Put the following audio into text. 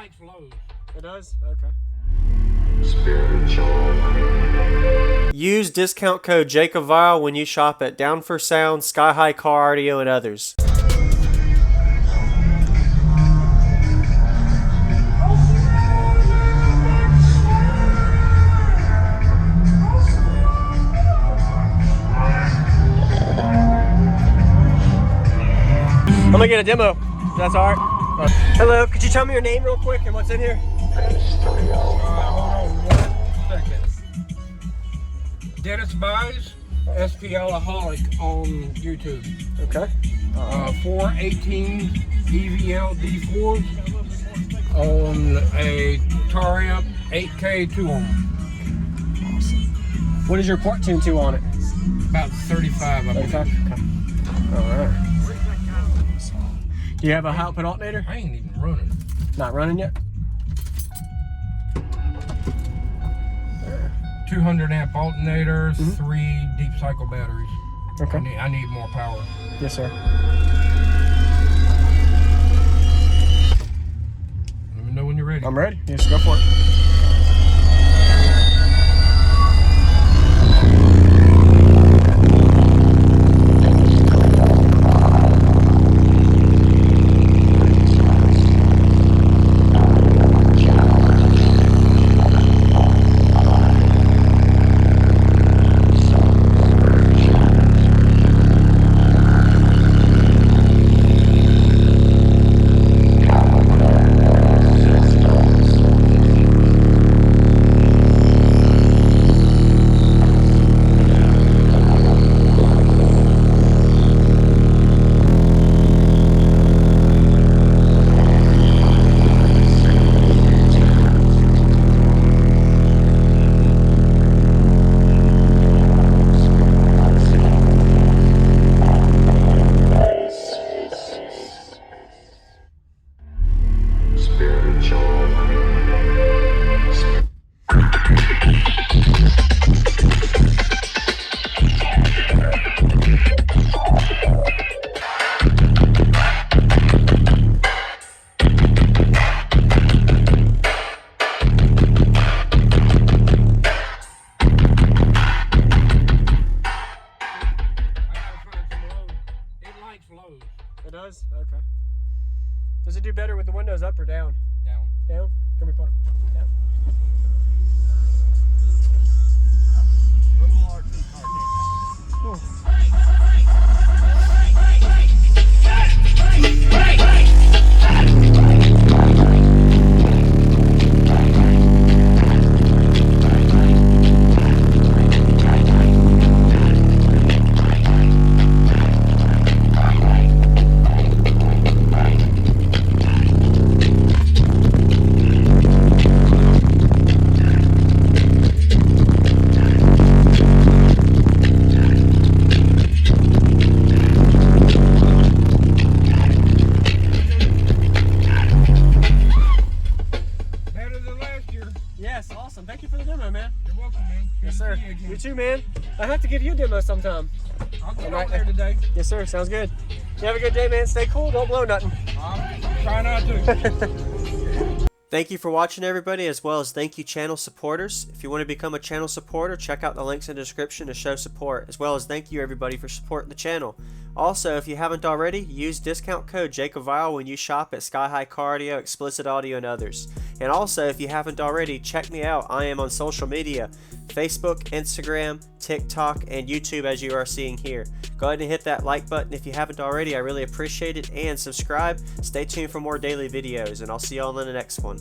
likes lows. It does? Okay. Use discount code JACOBVILE when you shop at Down for Sound, Sky High Car Audio, and others. I'm gonna get a demo. That's alright. Hello, could you tell me your name real quick and what's in here? Hold on 1 second. Dennis Buys, SPLaholic on YouTube. Okay. 418 EVL D4s on a Target 8K 2-ohm. What is your port tune to on it? About 35 of them. 35? Okay. Alright. Do you have a high output alternator? I ain't even running. Not running yet? 200 amp alternator, 3 deep cycle batteries. Okay. I need more power. Yes, sir. Let me know when you're ready. I'm ready. Yes, go for it. It does? Okay. Does it do better with the windows up or down? Down. Down? Can we put them down? Yes, awesome. Thank you for the demo, man. You're welcome, man. Yes, sir. You too, man. I have to give you a demo sometime. I'll get Right out there today. Yes, sir. Sounds good. You have a good day, man. Stay cool. Don't blow nothing. I'll try not to. Thank you for watching, everybody, as well as thank you channel supporters. If you want to become a channel supporter, check out the links in the description to show support, as well as thank you everybody for supporting the channel. Also, if you haven't already, use discount code JACOBVILE when you shop at Sky High Car Audio, Explicit Audio, and others. And also, if you haven't already, check me out. I am on social media, Facebook, Instagram, TikTok, and YouTube, as you are seeing here. Go ahead and hit that like button if you haven't already. I really appreciate it. And subscribe. Stay tuned for more daily videos, and I'll see you all in the next one.